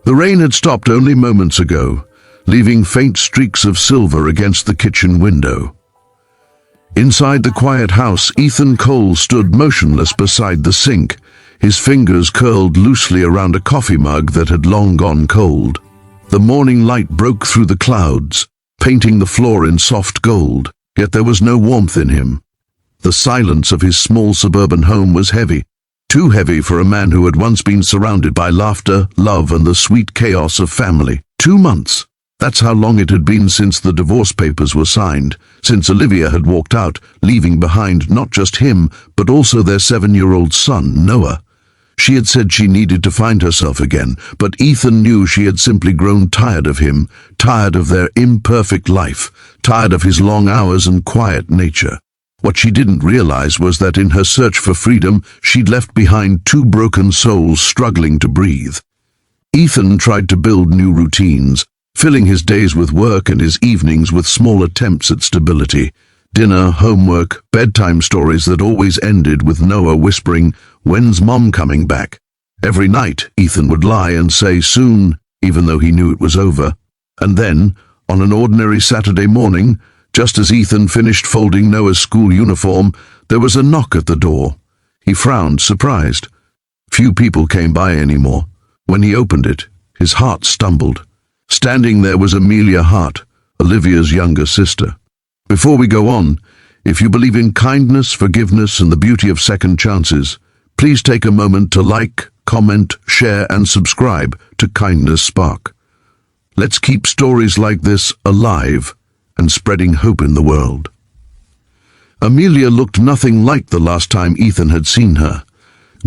The rain had stopped only moments ago, leaving faint streaks of silver against the kitchen window. Inside the quiet house, Ethan Cole stood motionless beside the sink, his fingers curled loosely around a coffee mug that had long gone cold. The morning light broke through the clouds, painting the floor in soft gold, yet there was no warmth in him. The silence of his small suburban home was heavy, too heavy for a man who had once been surrounded by laughter, love, and the sweet chaos of family. 2 months. That's how long it had been since the divorce papers were signed, since Olivia had walked out, leaving behind not just him, but also their 7-year-old son, Noah. She had said she needed to find herself again, but Ethan knew she had simply grown tired of him, tired of their imperfect life, tired of his long hours and quiet nature. What she didn't realize was that in her search for freedom, she'd left behind 2 broken souls struggling to breathe. Ethan tried to build new routines, filling his days with work and his evenings with small attempts at stability. Dinner, homework, bedtime stories that always ended with Noah whispering, "When's Mom coming back?" Every night, Ethan would lie and say soon, even though he knew it was over. And then, on an ordinary Saturday morning, just as Ethan finished folding Noah's school uniform, there was a knock at the door. He frowned, surprised. Few people came by anymore. When he opened it, his heart stumbled. Standing there was Amelia Hart, Olivia's younger sister. Before we go on, if you believe in kindness, forgiveness, and the beauty of second chances, please take a moment to like, comment, share, and subscribe to Kindness Spark. Let's keep stories like this alive and spreading hope in the world. Amelia looked nothing like the last time Ethan had seen her.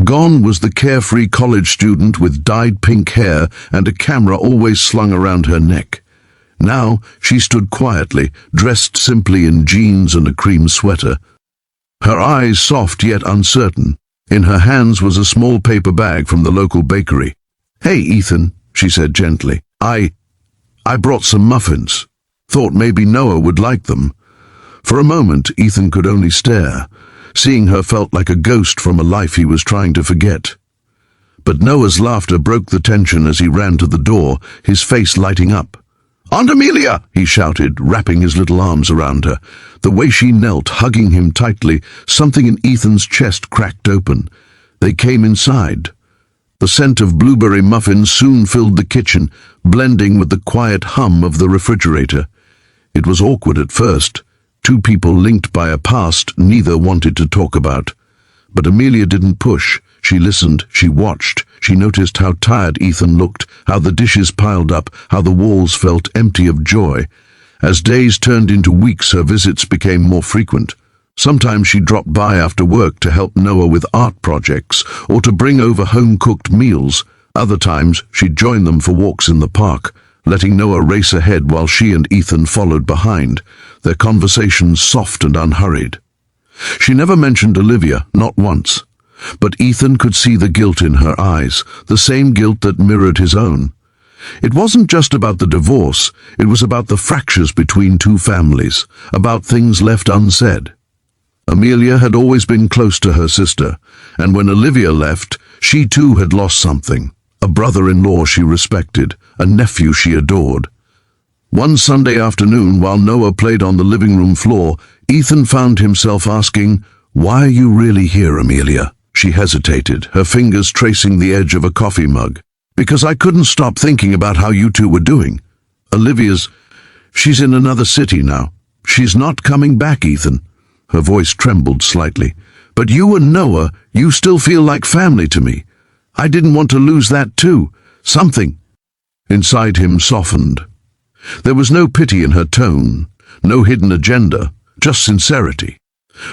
Gone was the carefree college student with dyed pink hair and a camera always slung around her neck. Now she stood quietly, dressed simply in jeans and a cream sweater. Her eyes soft yet uncertain. In her hands was a small paper bag from the local bakery. "Hey, Ethan," she said gently. I brought some muffins. Thought maybe Noah would like them." For a moment, Ethan could only stare. Seeing her felt like a ghost from a life he was trying to forget. But Noah's laughter broke the tension as he ran to the door, his face lighting up. "Aunt Amelia!" he shouted, wrapping his little arms around her. The way she knelt, hugging him tightly, something in Ethan's chest cracked open. They came inside. The scent of blueberry muffins soon filled the kitchen, blending with the quiet hum of the refrigerator. It was awkward at first. 2 people linked by a past neither wanted to talk about. But Amelia didn't push. She listened, she watched, she noticed how tired Ethan looked, how the dishes piled up, how the walls felt empty of joy. As days turned into weeks, her visits became more frequent. Sometimes she dropped by after work to help Noah with art projects or to bring over home-cooked meals. Other times, she'd join them for walks in the park, letting Noah race ahead while she and Ethan followed behind, their conversations soft and unhurried. She never mentioned Olivia, not once. But Ethan could see the guilt in her eyes, the same guilt that mirrored his own. It wasn't just about the divorce, it was about the fractures between 2 families, about things left unsaid. Amelia had always been close to her sister, and when Olivia left, she too had lost something. A brother-in-law she respected, a nephew she adored. One Sunday afternoon, while Noah played on the living room floor, Ethan found himself asking, "Why are you really here, Amelia?" She hesitated, her fingers tracing the edge of a coffee mug. "Because I couldn't stop thinking about how you 2 were doing. She's in another city now. She's not coming back, Ethan." Her voice trembled slightly. "But you and Noah, you still feel like family to me. I didn't want to lose that too. Something." Inside him softened. There was no pity in her tone, no hidden agenda, just sincerity.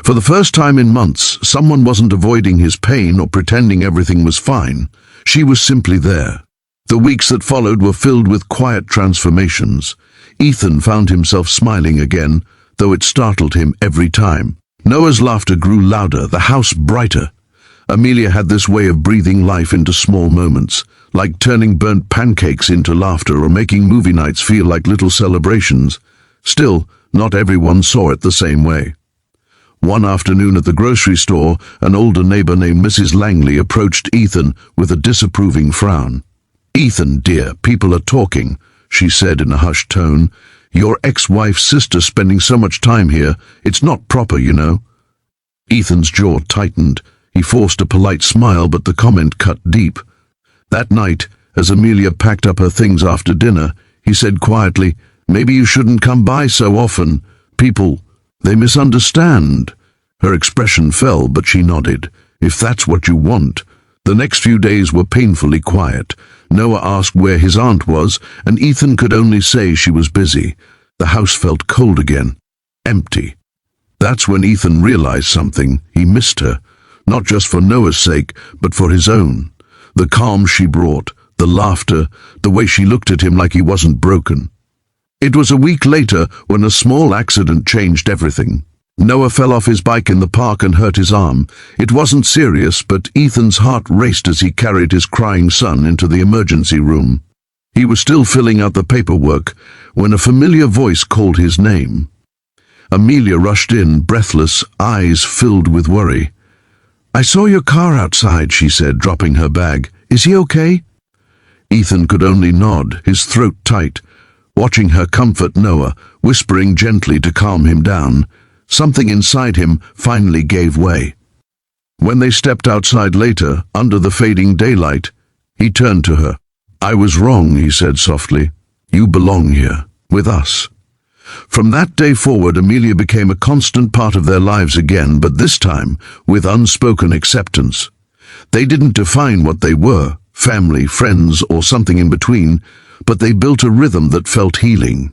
For the first time in months, someone wasn't avoiding his pain or pretending everything was fine. She was simply there. The weeks that followed were filled with quiet transformations. Ethan found himself smiling again, though it startled him every time. Noah's laughter grew louder, the house brighter. Amelia had this way of breathing life into small moments, like turning burnt pancakes into laughter or making movie nights feel like little celebrations. Still, not everyone saw it the same way. One afternoon at the grocery store, an older neighbor named Mrs. Langley approached Ethan with a disapproving frown. "Ethan, dear, people are talking," she said in a hushed tone. "Your ex-wife's sister spending so much time here. It's not proper, you know." Ethan's jaw tightened. He forced a polite smile, but the comment cut deep. That night, as Amelia packed up her things after dinner, he said quietly, "Maybe you shouldn't come by so often. People, they misunderstand." Her expression fell, but she nodded. "If that's what you want." The next few days were painfully quiet. Noah asked where his aunt was, and Ethan could only say she was busy. The house felt cold again, empty. That's when Ethan realized something. He missed her, not just for Noah's sake, but for his own. The calm she brought, the laughter, the way she looked at him like he wasn't broken. It was a week later when a small accident changed everything. Noah fell off his bike in the park and hurt his arm. It wasn't serious, but Ethan's heart raced as he carried his crying son into the emergency room. He was still filling out the paperwork when a familiar voice called his name. Amelia rushed in, breathless, eyes filled with worry. "I saw your car outside," she said, dropping her bag. "Is he okay?" Ethan could only nod, his throat tight, watching her comfort Noah, whispering gently to calm him down. Something inside him finally gave way. When they stepped outside later, under the fading daylight, he turned to her. "I was wrong," he said softly. "You belong here, with us." From that day forward, Amelia became a constant part of their lives again, but this time with unspoken acceptance. They didn't define what they were, family, friends, or something in between, but they built a rhythm that felt healing.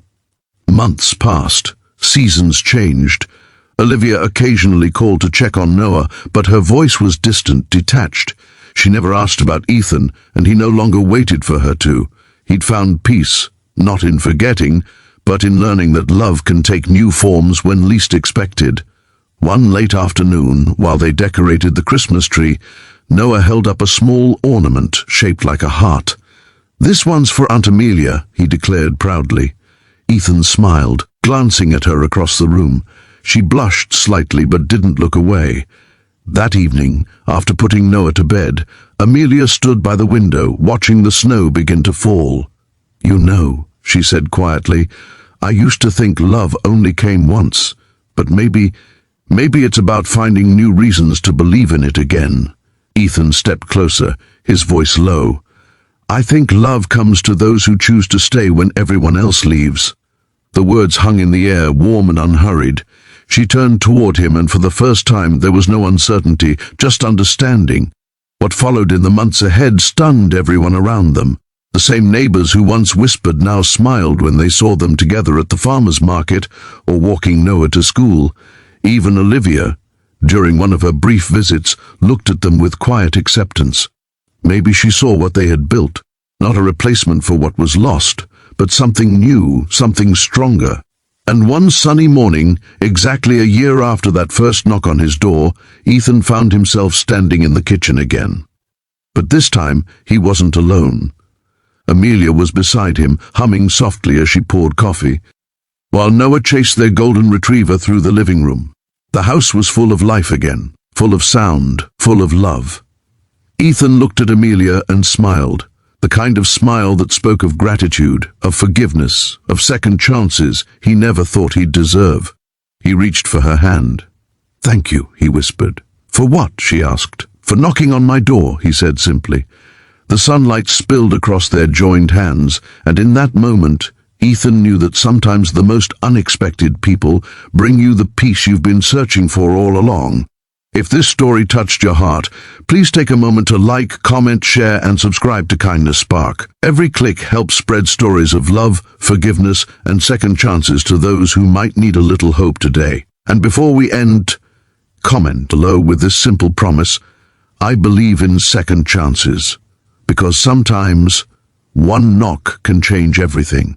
Months passed, seasons changed. Olivia occasionally called to check on Noah, but her voice was distant, detached. She never asked about Ethan, and he no longer waited for her to. He'd found peace, not in forgetting, but in learning that love can take new forms when least expected. One late afternoon, while they decorated the Christmas tree, Noah held up a small ornament shaped like a heart. "This one's for Aunt Amelia," he declared proudly. Ethan smiled, glancing at her across the room. She blushed slightly but didn't look away. That evening, after putting Noah to bed, Amelia stood by the window, watching the snow begin to fall. "You know," she said quietly, "I used to think love only came once, but maybe it's about finding new reasons to believe in it again." Ethan stepped closer, his voice low. "I think love comes to those who choose to stay when everyone else leaves." The words hung in the air, warm and unhurried. She turned toward him, and for the first time there was no uncertainty, just understanding. What followed in the months ahead stunned everyone around them. The same neighbors who once whispered now smiled when they saw them together at the farmer's market or walking Noah to school. Even Olivia, during one of her brief visits, looked at them with quiet acceptance. Maybe she saw what they had built, not a replacement for what was lost, but something new, something stronger. And one sunny morning, exactly a year after that first knock on his door, Ethan found himself standing in the kitchen again. But this time, he wasn't alone. Amelia was beside him, humming softly as she poured coffee, while Noah chased their golden retriever through the living room. The house was full of life again, full of sound, full of love. Ethan looked at Amelia and smiled, the kind of smile that spoke of gratitude, of forgiveness, of second chances he never thought he'd deserve. He reached for her hand. "Thank you," he whispered. "For what?" she asked. "For knocking on my door," he said simply. The sunlight spilled across their joined hands, and in that moment, Ethan knew that sometimes the most unexpected people bring you the peace you've been searching for all along. If this story touched your heart, please take a moment to like, comment, share, and subscribe to Kindness Spark. Every click helps spread stories of love, forgiveness, and second chances to those who might need a little hope today. And before we end, comment below with this simple promise: I believe in second chances, because sometimes one knock can change everything.